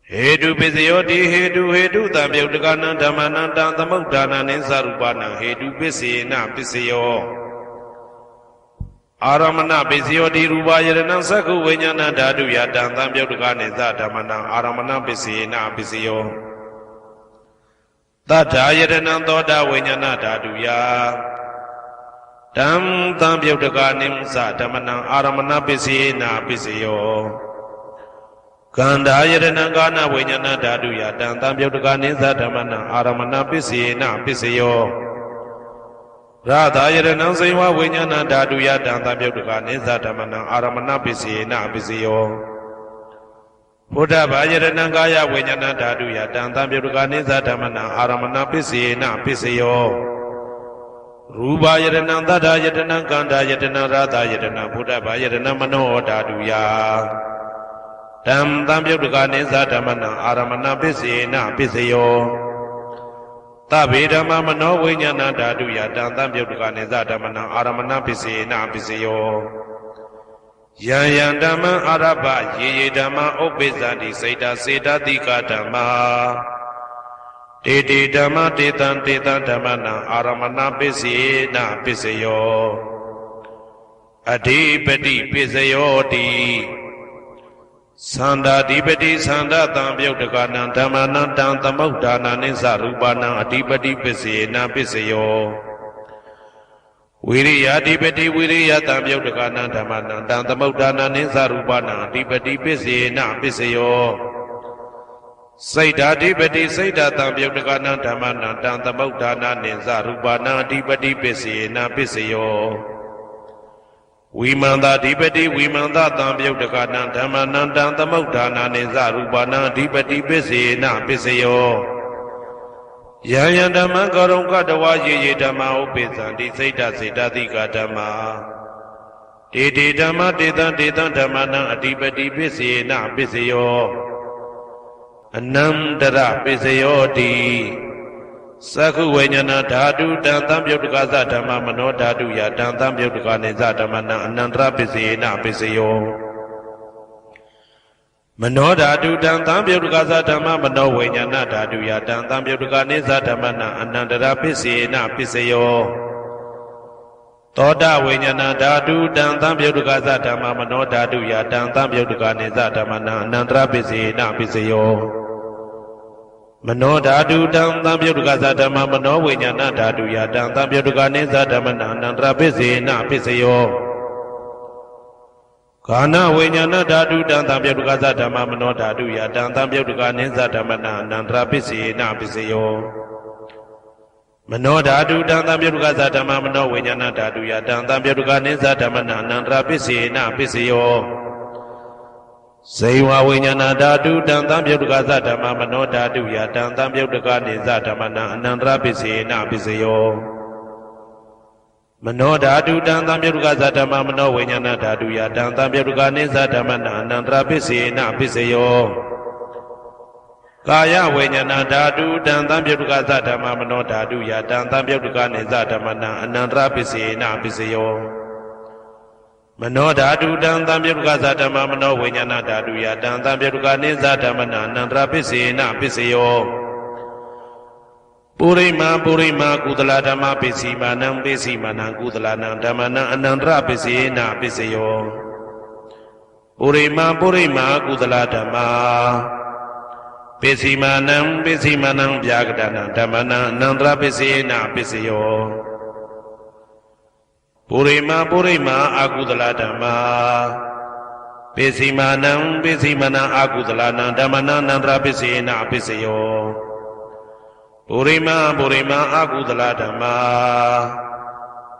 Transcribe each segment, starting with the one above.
Hedu Pisayoti Hedu Tabyutakana Dhamananta Tamudana Ninsarupana Hedu Pisina Pisayo Aramana Pisayoti Rubayana Saku Vinyana Dadu Yatan Tabyutakani Zatamana Aramana Pisina Pisayo Tata Yadana Toda Vinyana Dadu Ya Tam Tabyutakani Zatamana Aramana Pisina Pisayo Kanda Yadana Gana Vinyana Dadu Yatan Tabyutakani Zatamana Aramana Pisina Pisayo Radha Yadana Seva Vinyana Dadu Yatan Tabyutakani Zatamana Aramana Pisina Pisayo Buddha Yadana Gaya Vinyana Dadu Yatan Tabyutakani Zatamana Aramana Pisina Pisayo Ruba Yadana Dada Yadana Kanda Yadana Radha Yadana Buddha Yadana Mano Dadu Ya Tam Tabyutakani Zatamana Aramana Pisina Pisayo Tabidama Mano Vinyana Dadu Yatan Tabyutakani Zatamana Aramana Pisina Pisayo Yayandama Araba Yedama Obizadi Seda Seda Dika Dama Titi Dama Titan Damana Aramana Pisina Pisayo Adipati Pisayo Di Sanda Dipati Sanda Tabyutakana Dhamana Tamudana Ninsarupana Adipati Pisina Pisayo Viriya Dipati Viriya Tabyutakana Dhamana Tamudana Ninsarupana Adipati Pisina Pisayo Saida Dipati Saida Tabyutakana Dhamana Tamudana Ninsarupana Adipati Pisina Pisayo Vimanda Dipati Vimanda Tabyutakana Dhamana Tamudana Ninsarupana Adipati Pisina Pisayo Yayandama Karunka Dawa Yedama Upizandi Saida Saida Dika Dhamma Titi Dhamma Titan Dhamana Adipati Pisina Pisayo Anandara Pisayo Di Saku Vinyana Dhatu Tabyutakasa Dhamma Mano Dhatu Yatan Tabyutakani Zatamana Anandra Pisina Pisayo Mano Dhatu Tabyutakasa Dhamma Mano Vinyana Dhatu Yatan Tabyutakani Zatamana Anandra Pisina Pisayo Toda Vinyana Dhatu Tabyutakasa Dhamma Mano Dhatu Yatan Tabyutakani Zatamana Anandra Pisina Pisayo Mano Dhatu Tabyutakasa Dhamma Mano Vinyana Dhatu Yatan Tabyutakani Zatamana Anandra Pisina Pisayo Kana Vinyana Dhatu Tabyutakasa Dhamma Mano Dhatu Yatan Tabyutakani Zatamana Anandra Pisina Pisayo Mano Dhatu Tabyutakasa Dhamma Mano Vinyana Dhatu Yatan Tabyutakani Zatamana Anandra Pisina Pisayo Seiwa Vinyana Dhatu Tabyutakasa Dhamma Mano Dhatu Yatan Tabyutakani Zatamana Anandra Pisina Pisayo Mano Dhatu Tabyutakasa Dhamma Mano Vinyana Dhatu Yatan Tabyutakani Zatamana Anandra Pisina Pisayo Kaya Vinyana Dhatu Tabyutakasa Dhamma Mano Dhatu Yatan Tabyutakani Zatamana Anandra Pisina Pisayo Mano Dhatu Tabyutakasa Dhamma Mano Vinyana Dhatu Yatan Tabyutakani Zatamana Anandra Pisina Pisayo Purima Kudala Dhamma Pisimanam Pisimanam Kudalanam Dhammana Anandra Pisina Pisayo Purima Kudala Dhamma Pisimanam Vyagadana Dhammana Anandra Pisina Pisayo Purima Akudala Dhamma Pisimanam Akudalana Dhammana Anandra Pisina Pisayo Purima Akudala Dhamma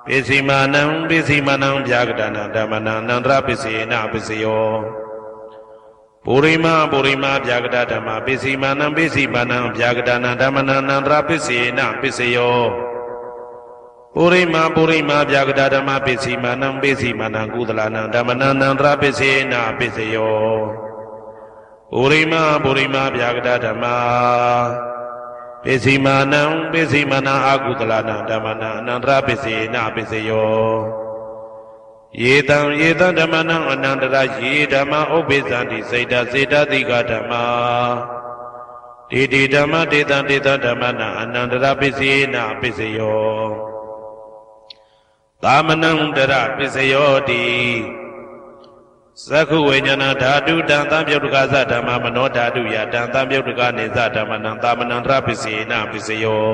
Pisimanam Vyagadana Dhammana Anandra Pisina Pisayo Purima Vyagada Dhamma Pisimanam Vyagadana Dhammana Anandra Pisina Pisayo Purima Vyagada Dhamma Pisimanam Kudalanam Dhammana Anandra Pisina Pisayo Purima Vyagada Dhamma Pisimanam Akudalanam Dhammana Anandra Pisina Pisayo Yetam Dhammana Anandra Yedama Obizandi Seda Dika Dhamma တေတိဓမ္မတေတံတေတဓမ္မနာအနန္တရပစ္စယေနပစ္စယောသာမနံတရပစ္စယောတိသက္ခုဝိညာဏဓာတုတံသံပြုတ်တကသဓမ္မမနောဓာတုယတံသံပြုတ်တကနေသဓမ္မနံသာမနံတရပစ္စယေနပစ္စယော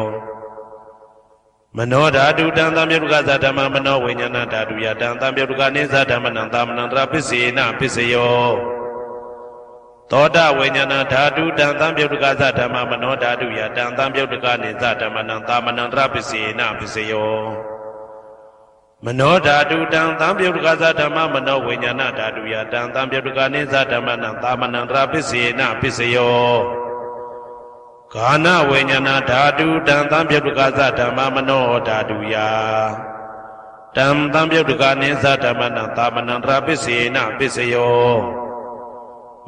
မနောဓာတုတံသံပြုတ်တကသဓမ္မမနောဝိညာဏဓာတုယတံသံပြုတ်တကနေသဓမ္မနံသာမနံတရပစ္စယေနပစ္စယောသောတဝိညာဏဓာတုတံသံပြုတ်တကသဓမ္မမနောဓာတုယတံသံပြုတ်တကနေသဓမ္မနံသာမနံတရပစ္စယေနပစ္စယောမနောဓာတုတံသံပြုတ်တကသဓမ္မမနောဝိညာဏဓာတုယတံသံပြုတ်တကနေသဓမ္မနံသာမနံတရပစ္စယေနပစ္စယောဂာနဝိညာဏဓာတုတံသံပြုတ်တကသဓမ္မမနောဓာတုယတံသံပြုတ်တကနေသဓမ္မနံသာမနံတရပစ္စယေနပစ္စယော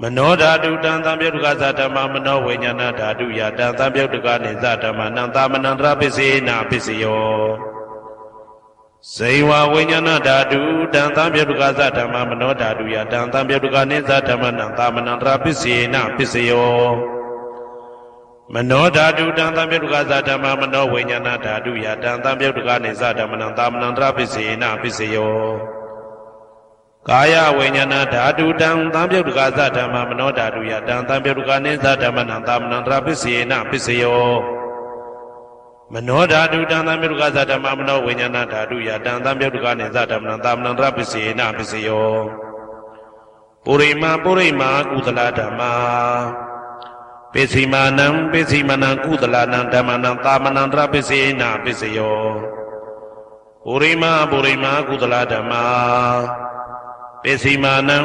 မနောဓာတုတံသံပြုတ်တကသဓမ္မမနောဝိညာဏဓာတုယတံသံပြုတ်တကနေသဓမ္မနံသာမနံတရပစ္စယေနပစ္စယောဇေဝဝိညာဏဓာတုတံသံပြုတ်တကသဓမ္မမနောဓာတုယတံသံပြုတ်တကနေသဓမ္မနံသာမနံတရပစ္စယေနပစ္စယောမနောဓာတုတံသံပြုတ်တကသဓမ္မမနောဝိညာဏဓာတုယတံသံပြုတ်တကနေသဓမ္မနံသာမနံတရပစ္စယေနပစ္စယောကာယဝိညာဏဓာတုတံသံပြုတ်တကသဓမ္မမနောဓာတုယတံသံပြုတ်တကနေသဓမ္မနံသာမနံတရပစ္စယေနပစ္စယောမနောဓာတုတံသံပြုတ်တကသဓမ္မမနောဝိညာဏဓာတုယတံသံပြုတ်တကနေသဓမ္မနံသာမနံတရပစ္စယေနပစ္စယောပုရိမာကုသလဓမ္မာပိစိမာနံပိစိမနံကုသလနံဓမ္မနံသာမနံတရပစ္စယေနပစ္စယောပုရိမာကုသလဓမ္မာပိစိမာနံ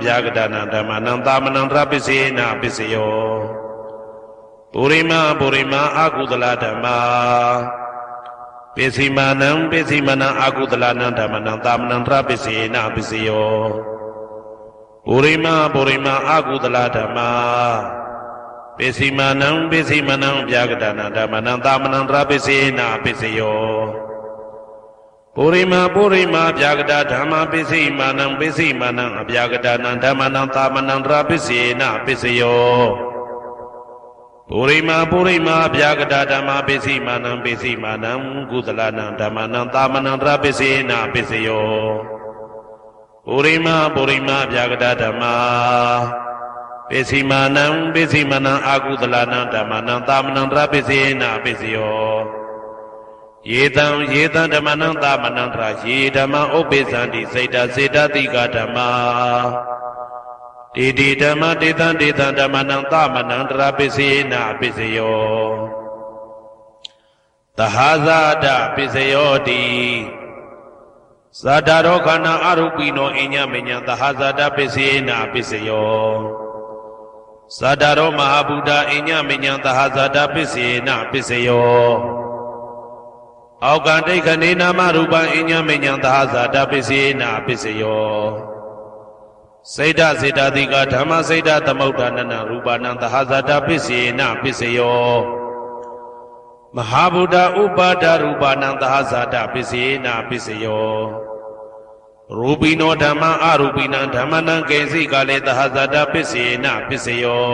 ဗျာဂဒနာဓမ္မနံသာမနံတရပစ္စယေနပစ္စယောပုရိမာအာကုသလဓမ္မာပိစိမာနံအာကုသလနံဓမ္မနံသာမနံတရပစ္စယေနပစ္စယောပုရိမာအာကုသလဓမ္မာပိစိမာနံဗျာဂဒနာဓမ္မနံသာမနံတရပစ္စယေနပစ္စယောပုရိမာဗျာဂဒဓမ္မာပိစိမာနံအဗျာဂဒနာဓမ္မနံသာမနံတရပစ္စယေနပစ္စယောပုရိမာဗျာဂဒဓမ္မာပိစိမာနံကုသလနံဓမ္မနံသာမနံတရပစ္စယေနပစ္စယောပုရိမာဗျာဂဒဓမ္မာပိစိမာနံအာကုသလနံဓမ္မနံသာမနံတရပစ္စယေနပစ္စယောယေတံဓမ္မနံသာမနံတရယေဓမ္မဥပ္ပိသန္တိစေတတိကဓမ္မာတေတိဓမ္မတေတံဓမ္မနံသာမနံတရပစ္စယေနပစ္စယောသဟာဇာတပစ္စယောတိသတ္တရောခန္ဓာအရုပိနောအညမညံသဟာဇာတပစ္စယေနပစ္စယောသတ္တရောမဟာဗုဒ္ဓအညမညံသဟာဇာတပစ္စယေနပစ္စယောအောက်ကဒိဋ္ဌနေနာမရူပံအညမညံသဟာဇာတပစ္စယေနပစ္စယောစေတတိကဓမ္မစေတသမုဋ္ဌာနနရူပနံသဟာဇာတပစ္စယေနပစ္စယောမဟာဗုဒ္ဓဥပါဒရူပနံသဟာဇာတပစ္စယေနပစ္စယောရူပိနောဓမ္မအရူပိနံဓမ္မနံကေစီကလေသဟာဇာတပစ္စယေနပစ္စယော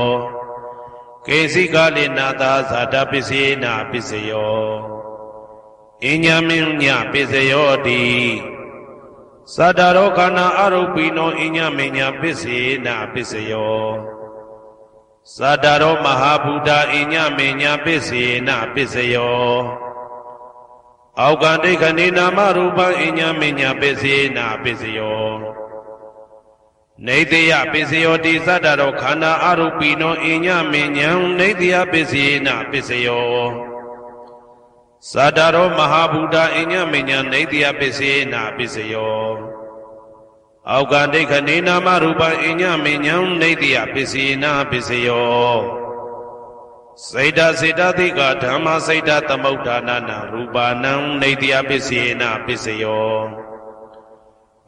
ကေစီကလေနာသဟာဇာတပစ္စယေနပစ္စယောအညမညပစ္စယောတိသတ္တရောခန္ဓာအရုပိနောအညမညပစ္စယေနပစ္စယောသတ္တရောမဟာဗုဒ္ဓအညမညပစ္စယေနပစ္စယောအောက်ကဒိဋ္ဌနေနာမရူပံအညမညပစ္စယေနပစ္စယောနေတယပစ္စယောတိသတ္တရောခန္ဓာအရုပိနောအညမညံနေတယပစ္စယေနပစ္စယောသတ္တရောမဟာဗုဒ္ဓအညမညံနေတယပစ္စယေနပစ္စယောအောက်ကဒိဋ္ဌနေနာမရူပံအညမညံနေတယပစ္စယေနပစ္စယောစေတတိကဓမ္မစေတသမုဋ္ဌာနနရူပနံနေတယပစ္စယေနပစ္စယော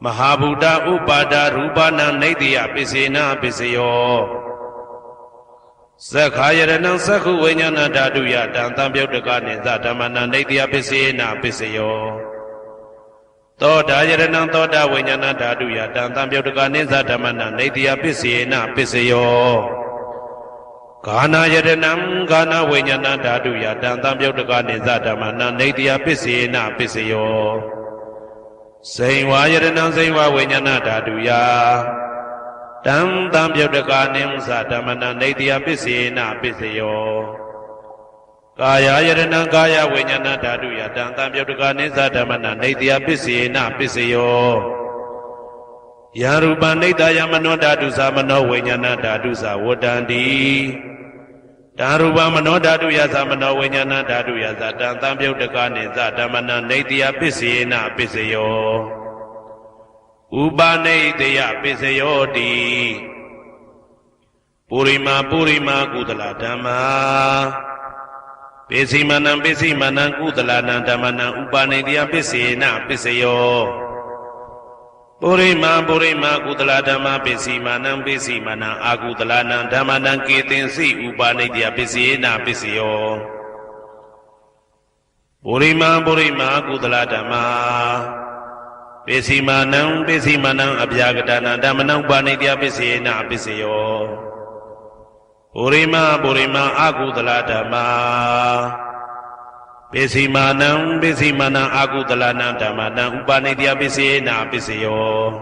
မဟာဗုဒ္ဓဥပါဒရူပနံနေတယပစ္စယေနပစ္စယောသက္ခာယရဏံသက္ခုဝိညာဏဓာတုယတံသံပြုတ်တကနေသဓမ္မနံနေတယပစ္စယေနပစ္စယောသောတာယရဏံသောတာဝိညာဏဓာတုယတံသံပြုတ်တကနေသဓမ္မနံနေတယပစ္စယေနပစ္စယော Gana Yadanam Gana Vinyana Dadu Yatan Tamyotagani Zadamana Nadia Pisina Pisayo Saywa Yadanam Saywa Vinyana Daduya Tam Tamyotaganim Zadamana Nadia Pisina Pisayo Kaya Yadanam Kaya Vinyana Dadu Yatan Tamyotagani Zadamana Nadia Pisina Pisayo Yaruban Nidaya Mano Dadu Samano Vinyana Dadu Sawadandi Daruba Mano Dadu Yazamano Vinyana Dadu Yazatan Tamyotagani Zadamana Nadia Pisina Pisayo Ubane Dea Pisayo Di Purima Purima Kudala Dhamma Pisimanam Pisimanam Kudala Dhamma Ubane Dea Pisina Pisayo Purima Purima Kudala Dhamma Pisimanam Pisimanam Akudala Dhamma Ketinsi Ubane Dea Pisina Pisayo Purima Purima Kudala Dhamma Pisimanam Pisimanam Abhyagadana Dhamma Ubane Dea Pisina Pisayo Purima Purima Akudala Dhamma Pisimanam Pisimanam Akudala Dhamma Ubane Dea Pisina Pisayo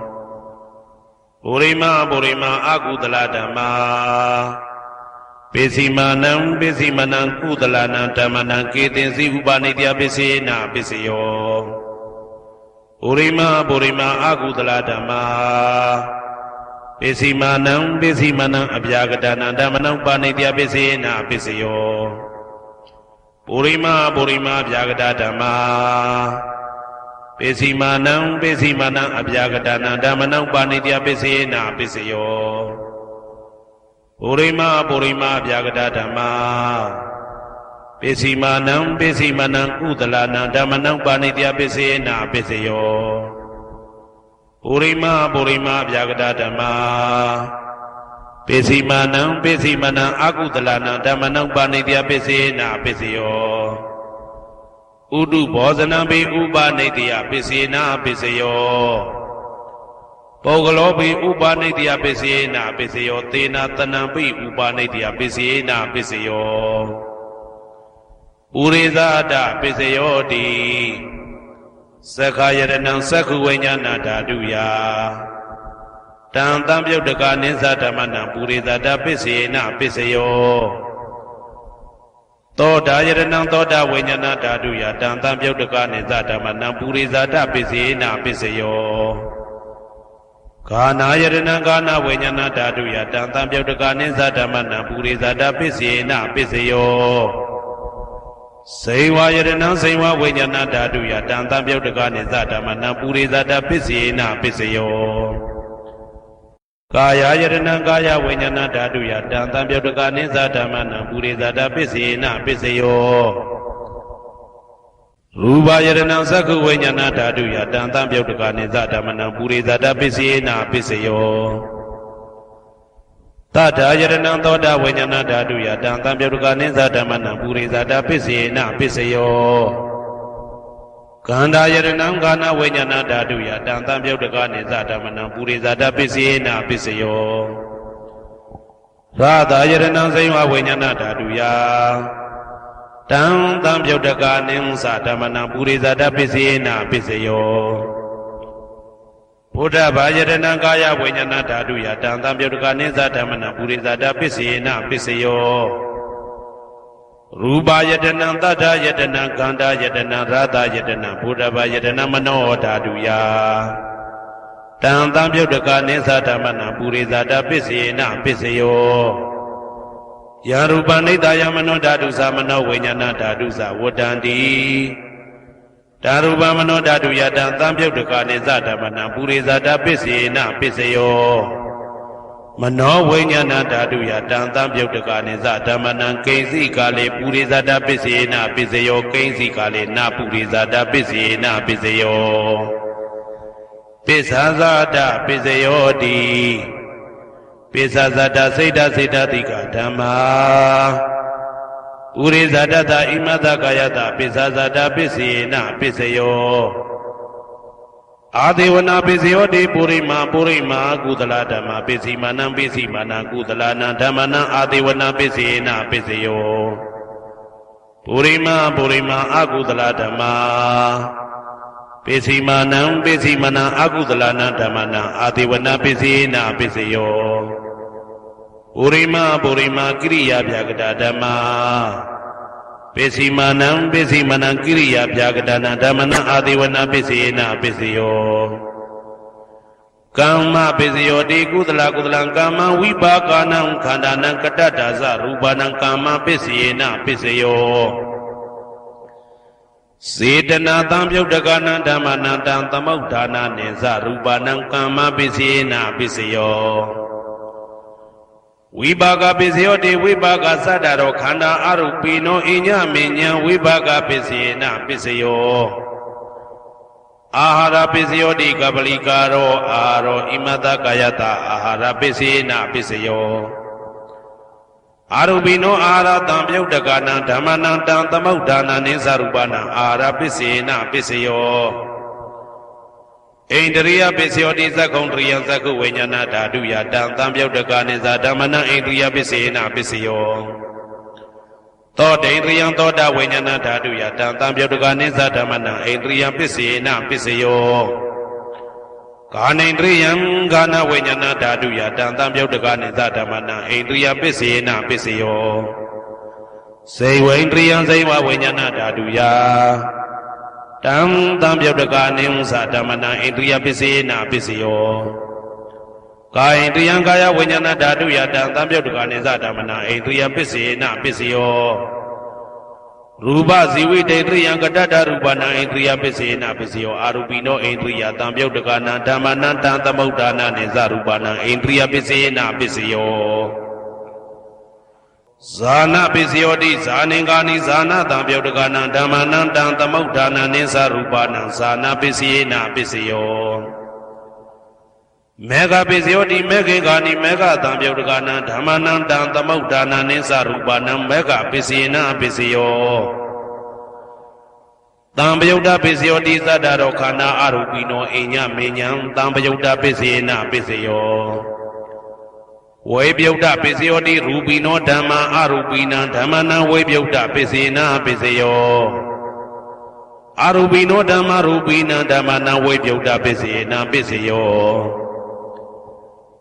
Purima Purima Akudala Dhamma Pisimanam Pisimanam Kudala Dhamma Ketinsi Ubane Dea Pisina Pisayo Purima Purima Akudala Dhamma Pisimanam Pisimanam Abhyagadana Dhamma Ubane Dea Pisina Pisayo Purima Purima Abhyagada Dhamma Pisimanam Pisimanam Abhyagadana Dhamma Ubane Dea Pisina Pisayo Purima Purima Abhyagada Dhamma Pisimanam Pisimanam Kudala Dhamma Ubane Dea Pisina Pisayo Purima Purima Abhyagada Dhamma Pisimanam Pisimanam Akudala Dhamma Ubane Dea Pisina Pisayo Udu Bhozanam Be Ubane Dea Pisina Pisayo Pogalobi Ubane Dea Pisina Pisayo Tena Tanam Be Ubane Dea Pisina Pisayo Urizada Pisayo Di Sakhayaranam Sakhu Vinyana Daduya Tam Tamyotagani Zadamana Purizada Pisina Pisayo Toda Yadanam Toda Vinyana Daduya Tam Tamyotagani Zadamana Purizada Pisina Pisayo Kana Yadanam Kana Vinyana Daduya Tam Tamyotagani Zadamana Purizada Pisina Pisayo Saywa Yadanam Saywa Vinyana Daduya Tam Tamyotagani Zadamana Purizada Pisina Pisayo Kaya Yadanam Kaya Vinyana Daduya Tam Tamyotagani Zadamana Purizada Pisina Pisayo Rupa Yadanam Sakhu Vinyana Daduya Tam Tamyotagani Zadamana Purizada Pisina Pisayo Tata Yadanam Toda Vinyana Daduya Tam Tamyotagani Zadamana Purizada Pisina Pisayo Kanda Yadanam Kana Vinyana Daduya Tam Tamyotagani Zadamana Purizada Pisina Pisayo Radha Yadanam Saywa Vinyana Daduya Tam Tamyotagani Zadamana Purizada Pisina Pisayo Buddha Yadanam Kaya Vinyana Daduya Tam Tamyotagani Zadamana Purizada Pisina Pisayo Rupa Yadanam Tata Yadanam Kanda Yadanam Radha Yadanam Buddha Yadanam Mano Daduya Tam Tamyotagani Zadamana Purizada Pisina Pisayo Yarupa Nidaya Mano Dadu Samano Vinyana Dadu Sawadandi Darupa Mano Daduya Tam Tamyotagani Zadamana Purizada Pisina Pisayo Mano Vinyana Daduya Tam Tamyotagani Zadamana Kainsi Kale Purizada Pisina Pisayo Kainsi Kale Na Purizada Pisina Pisayo Pisazada Pisayo Di Pisazada Seda Seda Dika Dhamma Purizada Da Imada Kayata Pisazada Pisina Pisayo အာဒေဝနာပိစယောတိပုရိမာကုသလဓမ္မပိစီမာနံကုသလနာဓမ္မနံအာဒေဝနာပိစေနပိစယောပုရိမာအကုသလဓမ္မပိစီမာနံအကုသလနာဓမ္မနံအာဒေဝနာပိစေနပိစယောပုရိမာကိရိယာဗျာကတာဓမ္မပိစီမာနံကိရိယာဗျာကတာနာဓမ္မနံအာဒေဝနာပိစေနပိစယောကမ္မပိစယောတိကုသလကမ္မဝိပါကနံခန္ဓာနံကတ္တဒါဇရူပနံကမ္မပိစေနပိစယောစေတနာတံပြုတ်တကနံဓမ္မနံတံသမုဋ္ဌာနာနိဇရူပနံကမ္မပိစေနပိစယောဝိပါကပိစယောတိဝိပါကသတ္တရောခန္ဓာအရုပိနောအညမေညံဝိပါကပိစေနပိစယောအာဟာရပိစယောတိကပလိကာရောအာရောဣမတကာယတအာဟာရပိစေနပိစယောအာရုပိနောအာဟာရတံပြုတ်တကနံဓမ္မနံတံသမုဋ္ဌာနာနိသရူပနံအာဟာရပိစေနပိစယောဣန္ဒရိယပိစယောတိသက္ကုံတရိယသက္ကုဝိညာဏဓာတုယတံသံပြုတ်တကနိသဓမ္မနံဣန္ဒရိယပိစေနပိစယောသောတေန္ဒရိယသောတာဝိညာဏဓာတုယတံသံပြုတ်တကနိသဓမ္မနံဣန္ဒရိယပိစေနပိစယောကာနိန္ဒရိယံဂာနဝိညာဏဓာတုယတံသံပြုတ်တကနိသဓမ္မနံဣန္ဒရိယပိစေနပိစယောစေဝိန္ဒရိယံစေဝဝိညာဏဓာတုယတံသံပြုတ်တကနိသဓမ္မနံဣန္ဒရိယပိစေနပိစယောကာယန္တယံကာယဝိညာဏဓာတုယတံသံပြုတ်တကနိသဓမ္မနံဣန္ဒရိယပိစေနပိစယောရူပဇီဝိတေတရိယံကတ္တရူပနံဣန္ဒရိယပိစေနပိစယောအာရူပိနောဣန္ဒရိယတံပြုတ်တကနံဓမ္မနံတံသမုဋ္ဌာနာနိသရူပနံဣန္ဒရိယပိစေနပိစယောဇာနာပိစယောတိဇာနင်္ဂာနိဇာနာတံပြုတ်တကနံဓမ္မနံတံသမုဋ္ဌာနာနိသရူပနံဇာနာပိစေနပိစယောမေဃပိစယောတိမေခေဂာနိမေဃတံပြုတ်တကနံဓမ္မနံတံသမုဋ္ဌာနာနိသရူပနံမေဃပိစေနပိစယောတံပယုတ်တပိစယောတိသတ္တရောခန္ဓာအရူပိနောအိညမေညံတံပယုတ်တပိစေနပိစယောဝေပယုတ်တပိစယောတိရူပိနောဓမ္မာအရူပိနံဓမ္မနံဝေပယုတ်တပိစေနပိစယောအရူပိနောဓမ္မာရူပိနံဓမ္မနံဝေပယုတ်တပိစေနပိစယော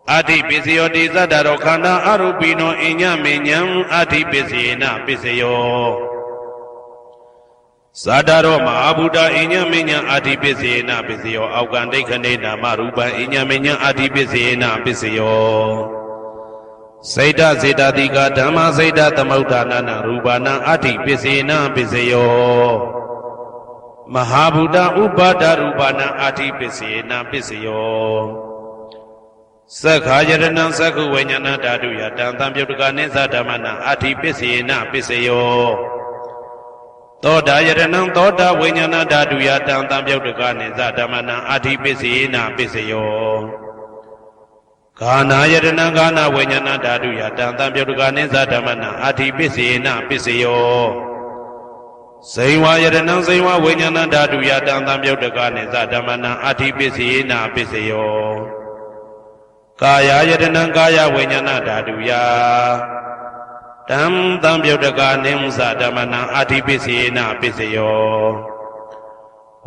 အဋ္ဌိပိစယောတိသတ္တရောခန္ဓာအရူပိနောအိညမေညံအဋ္ဌိပိစေနပိစယောဇာတာရောမဟာဗုဒ္ဓအိညမေညံအဋ္ဌိပိစေနပိစယောအောက်ကံဒိဋ္ဌနေနာမရူပံအိညမေညံအဋ္ဌိပိစေနပိစယောစေတစေတတိကဓမ္မစေတသမုဋ္ဌာနာနရူပနံအဋ္ဌိပိစေနပိစယောမဟာဗုဒ္ဓဥပါဒရူပနံအဋ္ဌိပိစေနပိစယောသက္ခာယရဏံသက္ခုဝိညာဏဓာတုယတံသံပြုတ်တကနိသဓမ္မနံအဋ္ဌိပိစေနပိစယောသောတာယရဏံသောတာဝိညာဏဓာတုယတံသံပြုတ်တကနိသဓမ္မနံအဋ္ဌိပိစေနပိစယောဂာနာယရဏံဂာနဝိညာဏဓာတုယတံသံပြုတ်တကနိသဓမ္မနံအဋ္ဌိပိစေနပိစယောဇိဝယရဏံဇိဝဝိညာဏဓာတုယတံသံပြုတ်တကနိသဓမ္မနံအဋ္ဌိပိစေနပိစယောကာယယတနံကာယဝိညာဏဓာတုယတံသံပြုတ်တကနိသဓမ္မနံအဋ္ဌိပိစေနပိစယော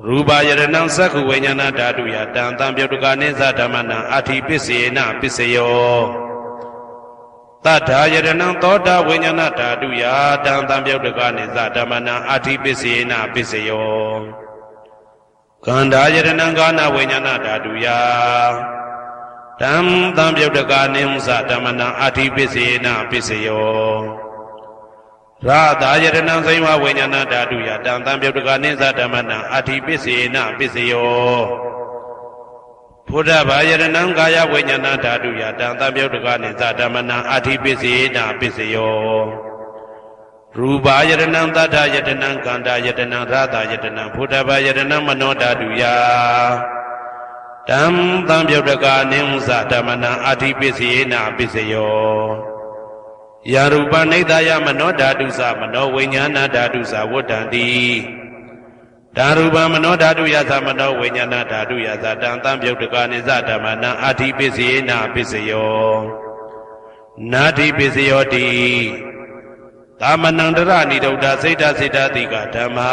ရူပယတနံသက္ခုဝိညာဏဓာတုယတံသံပြုတ်တကနိသဓမ္မနံအဋ္ဌိပိစေနပိစယောတတ္ထာယတနံသောတာဝိညာဏဓာတုယတံသံပြုတ်တကနိသဓမ္မနံအဋ္ဌိပိစေနပိစယောကန္ဓာယတနံကာနဝိညာဏဓာတုယတံသံပြုတ်တကနိသဓမ္မနံအဋ္ဌိပိစေနပိစယောရာသာယတနံဇိဝဝိညာဏဓာတုယတံသံပြုတ်တကနိသဓမ္မနံအဋ္ဌိပိစေနပိစယောဘုဒ္ဓဘာယတနံကာယဝိညာဏဓာတုယတံသံပြုတ်တကနိသဓမ္မနံအဋ္ဌိပိစေနပိစယောရူပယတနံသတ္တယတနံကန္တာယတနံရာသာယတနံဘုဒ္ဓဘာယတနံမနောဓာတုယတံသံပြုတ်တကနိသဓမ္မနံအဋ္ဌိပိစေနပိစယောယရူပနိဒာယမနောဓာတုသမနောဝိညာဏဓာတုသဝတ္တန္တိ တံရူပမနောဓာတုယသမနောဝိညာဏဓာတုယသတံသံပြုတ်တကနိသဓမ္မနံအာတိပစ္စယေနပစ္စယောနာတိပစ္စယောတိသာမဏံတရဏိဒုဒ္ဓစိတ်တစိတ္တတိကဓမ္မာ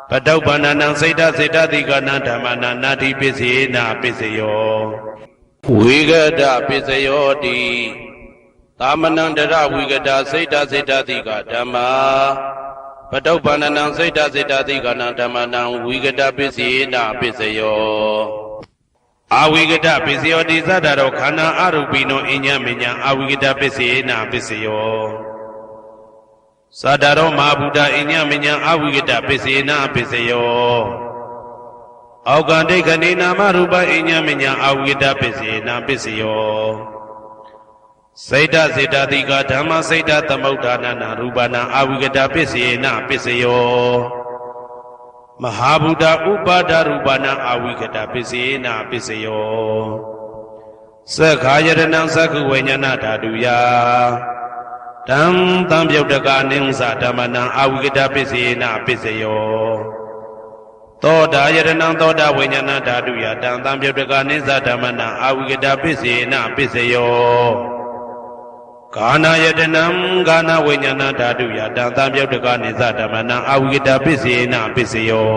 ပတုပ္ပန္နံစိတ်တစိတ္တတိကနံဓမ္မနံနာတိပစ္စယေနပစ္စယောဝိဂဒပစ္စယောတိသာမဏံတရဝိဂဒစိတ်တစိတ္တတိကဓမ္မာပတုပ္ပန္နံစိတ်တစိတ္တတိကနံဓမ္မနံဝိဂဒပစ္စယေနပစ္စယောအာဝိကတပစ္စယောတိသတ္တရောခန္ဓာအရူပိနောအညမညအာဝိကတပစ္စယေနပစ္စယောသတ္တရောမဟာဗုဒ္ဓအညမညအာဝိကတပစ္စယေနပစ္စယောအောက်ကံဒိဋ္ဌနေနာမရူပအညမညအာဝိကတပစ္စယေနပစ္စယောစိတ်တစေတတိကဓမ္မစိတ်တသမုဋ္ဌာနနာရူပနာအာဝိကတပစ္စယေနပစ္စယောမဟာဗုဒ္ဓဥပါဒရူပနာအာဝိကတပစ္စယေနပစ္စယောသက္ခာယတနံသက္ခုဝိညာဏဓာတုယတံသံပြုတ်တကအနိစ္စဓမ္မနံအာဝိကတပစ္စယေနပစ္စယောသောတာယတနံသောတာဝိညာဏဓာတုယတံသံပြုတ်တကအနိစ္စဓမ္မနံအာဝိကတပစ္စယေနပစ္စယောကာနာယတနံကာနာဝိညာဏဓာတုယတံသံပြုတ်တကနိစ္စဓမ္မနံအာဝိကတပစ္စယေနပစ္စယော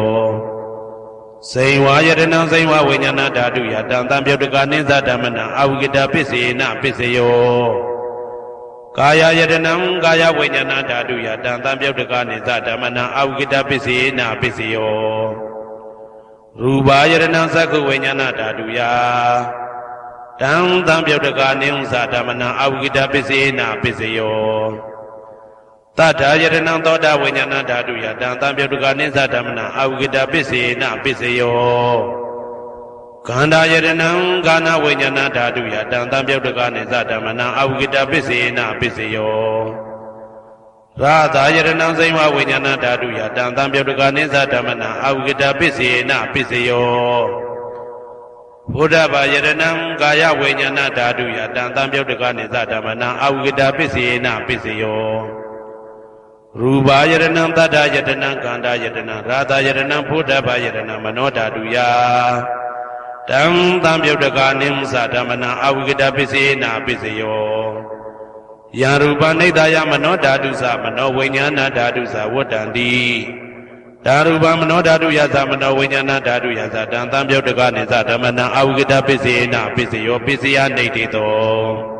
စိန်ဝါယတနံစိန်ဝဝိညာဏဓာတုယတံသံပြုတ်တကနိစ္စဓမ္မနံအာဝိကတပစ္စယေနပစ္စယောကာယယတနံကာယဝိညာဏဓာတုယတံသံပြုတ်တကနိစ္စဓမ္မနံအာဝိကတပစ္စယေနပစ္စယောရူပယတနံသက္ခုဝိညာဏဓာတုယတံသံပြုတ်တကနိဥ္စဓမ္မနံအာဝိကတပစ္စယေနပစ္စယောတတ္ထာယတနံသောတာဝိညာဏဓာတုယတံသံပြုတ်တကနိစ္စဓမ္မနံအာဝိကတပစ္စယေနပစ္စယောခန္ဓာယတနံကာနဝိညာဏဓာတုယတံသံပြုတ်တကနိစ္စဓမ္မနံအာဝိကတပစ္စယေနပစ္စယောရာသယတနံစိမ္မာဝိညာဏဓာတုယတံသံပြုတ်တကနိစ္စဓမ္မနံအာဝိကတပစ္စယေနပစ္စယောဘုဒ္ဓဘာယတနံကာယဝိညာဏဓာတုယတံသံပြုတ်တကနိစ္စဓမ္မနံအာဝိကတပစ္စယေနပစ္စယောရူပယတနံတတ္တယတနံခန္ဓာယတနံရာသယတနံဘုဒ္ဓဘာယတနံမနောဓာတုယတံသံပြုတ်တကနိမ္စဓမ္မနံအာဝိကတပစ္စယေနပစ္စယောယံရူပနိဒာယမနောဓာတုသမနောဝိညာဏဓာတုသဝတ္တန္တိဓာရူပမနောဓာတုယသမနောဝိညာဏဓာတုယသတံသံပြုတ်တကနိစ္စဓမ္မနံအာဝိကတပစ္စယေနပစ္စယောပစ္စယနိဋ္ဌိတော